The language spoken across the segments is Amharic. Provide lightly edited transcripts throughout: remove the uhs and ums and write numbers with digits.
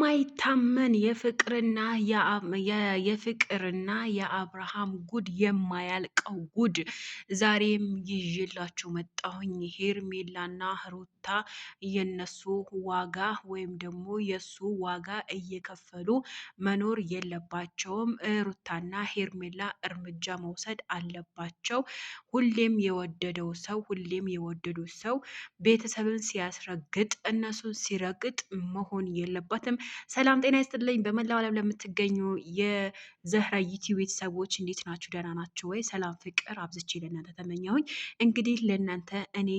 የማይታመን የፍቅርና የአብርሃም ጉድ የማያልቀው ጉድ ዛሬም ይዤላችሁ መጣሁኝ። ሄርሜላና ሩታ የነሱ ዋጋ ወይም ደግሞ የሱ ዋጋ እየከፈሉ መኖር የለባቸውም። ሩታና ሄርሜላ እርምጃ መውሰድ አለባቸው። ሁሌም የወደዱት ሰው ቤተሰብን ሲያስረግጥ እነሱን ሲረግጥ መሆን የለባትም። ሰላም ጤና ይስጥልኝ። በመላው ዓለም ለምትገኙ የዘህራ ዩቲዩብ ቤተሰቦች እንዴት ናችሁ? ደህና ናችሁ ወይ? ሰላም ፍቅር አብዝቼ ለእናንተ ተመኘሁኝ። እንግዲህ ለእናንተ እኔ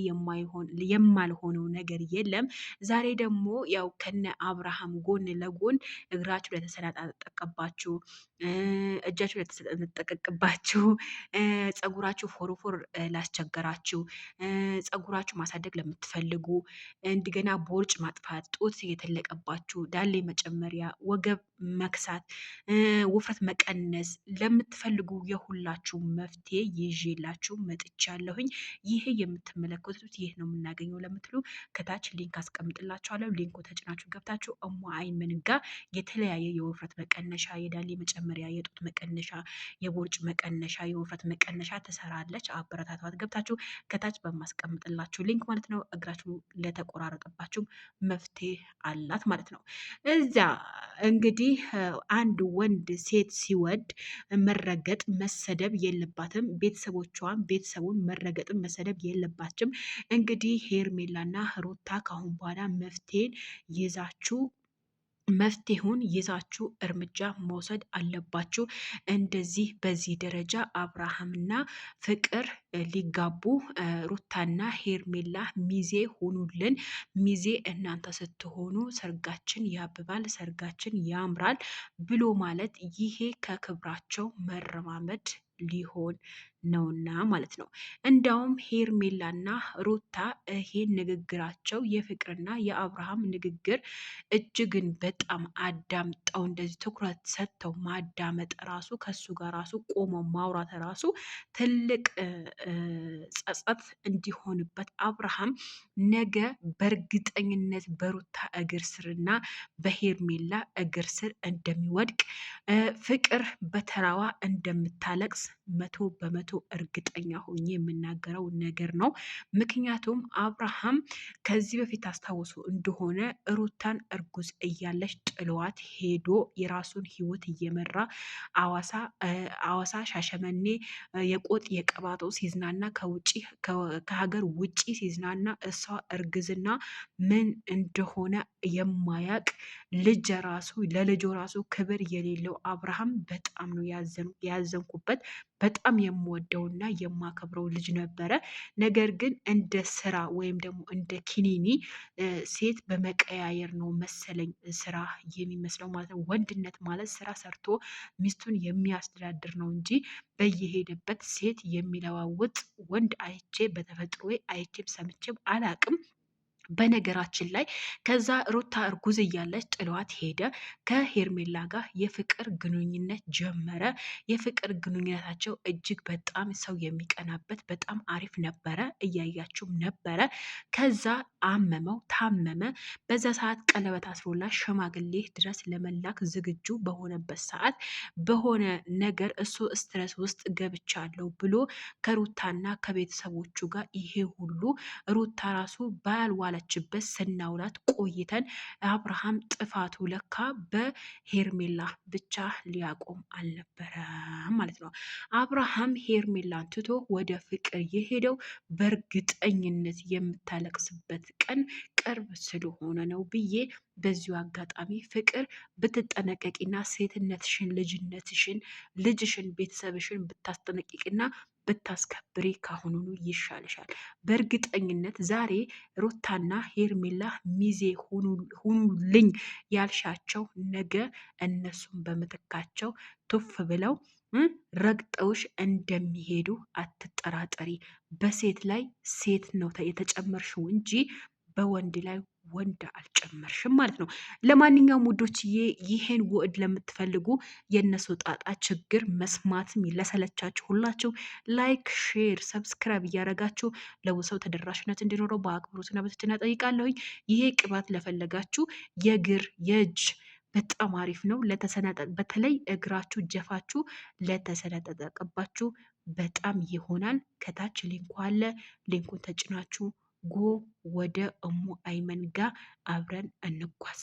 የማልሆነው ነገር የለም። ዛሬ ደግሞ ያው ከነ አብርሃም ጎን ለጎን እግራችሁ ለተሰነጣጠቀባችሁ፣ እጃችሁ ለተሰነጠቀባችሁ፣ ፀጉራችሁ ፎርፎር ላስቸገራችሁ፣ ፀጉራችሁ ማሳደግ ለምትፈልጉ፣ እንደገና ቦርጭ ማጥፋት፣ ጡት የተለቀባችሁ፣ ዳሌ መጨመሪያ፣ ወገብ መክሳት፣ ውፍረት መቀነስ ለምትፈልጉ የሁላችሁ መፍትሄ ይዤላችሁ መጥቻለሁኝ። ይሄ የምትመለከቱት ይህ ነው የምናገኘው ለምትሉ ከታች ሊንክ አስቀምጥላችኋለሁ። ሊንኩ ተጭናችሁ ገብታችሁ እሞ አይመን ጋ የተለያየ የውፍረት መቀነሻ፣ የዳሌ መጨመሪያ፣ የጡት መቀነሻ፣ የቦርጭ መቀነሻ፣ የውፍረት መቀነሻ ትሰራለች። አበረታቷት ገብታችሁ ከታች በማስቀምጥላችሁ ሊንክ ማለት ነው። እግራችሁ ለተቆራረጠባችሁ መፍትሄ አላት ማለት ነው። እዛ እንግዲህ አንድ ወንድ ሴት ሲወድ መረገጥ መሰደብ የለባትም። ቤተሰቡን መረገጥም መሰደብ የለባችም። እንግዲህ ሄርሜላና ሩታ ካሁን በኋላ መፍትሄውን ይዛችሁ እርምጃ መውሰድ አለባችሁ። እንደዚህ በዚህ ደረጃ አብርሃምና ፍቅር ሊጋቡ ሩታና ሄርሜላ ሚዜ ሆኑልን። ሚዜ እናንተ ስትሆኑ ሰርጋችን ያብባል፣ ሰርጋችን ያምራል ብሎ ማለት ይሄ ከክብራቸው መረማመድ ሊሆን ነውና ማለት ነው። እንዳውም ሄርሜላና ሩታ ይሄን ንግግራቸው የፍቅርና የአብርሃም ንግግር እጅግን በጣም አዳምጠው እንደዚህ ትኩረት ሰጥተው ማዳመጥ ራሱ ከሱ ጋር ራሱ ቆሞ ማውራት ራሱ ትልቅ ጸጸት እንዲሆንበት አብርሃም ነገ በእርግጠኝነት በሩታ እግር ስርና በሄርሜላ እግር ስር እንደሚወድቅ ፍቅር በተራዋ እንደምታለቅስ 100% እርግጠኛ ሆኜ የምናገረው ነገር ነው። ምክንያቱም አብርሃም ከዚህ በፊት አስታውሶ እንደሆነ ሩታን እርጉዝ እያለች ጥለዋት ሄዶ የራሱን ህይወት እየመራ አዋሳ ሻሸመኔ የቆጥ የቀባጦ ሲዝናና ከሀገር ውጪ ሲዝናና እሷ እርግዝና ምን እንደሆነ የማያቅ ልጅ ራሱ ለልጆ ራሱ ክብር የሌለው አብርሃም በጣም ነው ያዘንኩበት። በጣም የምወደውና የማከብረው ልጅ ነበረ። ነገር ግን እንደ ስራ ወይም ደግሞ እንደ ኪኒኒ ሴት በመቀያየር ነው መሰለኝ ስራ የሚመስለው ማለት ነው። ወንድነት ማለት ስራ ሰርቶ ሚስቱን የሚያስተዳድር ነው እንጂ በየሄደበት ሴት የሚለዋውጥ ወንድ አይቼ በተፈጥሮ አይቼም ሰምቼም አላቅም። በነገራችን ላይ ከዛ ሩታ እርጉዝ እያለች ጥለዋት ሄደ። ከሄርሜላ ጋር የፍቅር ግንኙነት ጀመረ። የፍቅር ግንኙነታቸው እጅግ በጣም ሰው የሚቀናበት በጣም አሪፍ ነበረ። እያያችሁም ነበረ። ከዛ አመመው፣ ታመመ። በዛ ሰዓት ቀለበት አስሮላት ሽማግሌ ድረስ ለመላክ ዝግጁ በሆነበት ሰዓት በሆነ ነገር እሱ ስትረስ ውስጥ ገብቻለሁ ብሎ ከሩታና ከቤተሰቦቹ ጋር ይሄ ሁሉ ሩታ ራሱ ባልዋለችበት ስናውላት ቆይተን አብርሃም ጥፋቱ ለካ በሄርሜላ ብቻ ሊያቆም አልነበረም ማለት ነው። አብርሃም ሄርሜላን ትቶ ወደ ፍቅር የሄደው በእርግጠኝነት የምታለቅስበት ቀን ቅርብ ስለሆነ ነው ብዬ በዚሁ አጋጣሚ ፍቅር ብትጠነቀቂና ሴትነትሽን፣ ልጅሽን፣ ቤተሰብሽን ብታስጠነቅቂና ብታስከብሪ ካሁኑኑ ይሻልሻል። በእርግጠኝነት ዛሬ ሩታና ሄርሜላ ሚዜ ሁኑልኝ ያልሻቸው ነገ እነሱን በምትካቸው ቱፍ ብለው ረግጠውሽ እንደሚሄዱ አትጠራጠሪ። በሴት ላይ ሴት ነው የተጨመርሽው እንጂ በወንድ ላይ ወንድ አልጨመርሽም ማለት ነው። ለማንኛውም ውዶችዬ ይሄን ውዕድ ለምትፈልጉ የእነሱ ጣጣ ችግር መስማትም ለሰለቻችሁ ሁላችሁ ላይክ፣ ሼር፣ ሰብስክራይብ እያደረጋችሁ ለብዙ ተደራሽነት እንዲኖረው በአክብሮትና በትህትና ጠይቃለሁኝ። ይሄ ቅባት ለፈለጋችሁ የእግር የእጅ በጣም አሪፍ ነው። በተለይ እግራችሁ እጀፋችሁ ለተሰነጠቀባችሁ በጣም ይሆናል። ከታች ሊንኩ አለ። ሊንኩን ተጭናችሁ ጎ ወደ እሙ አይመን ጋር አብረን እንጓዝ።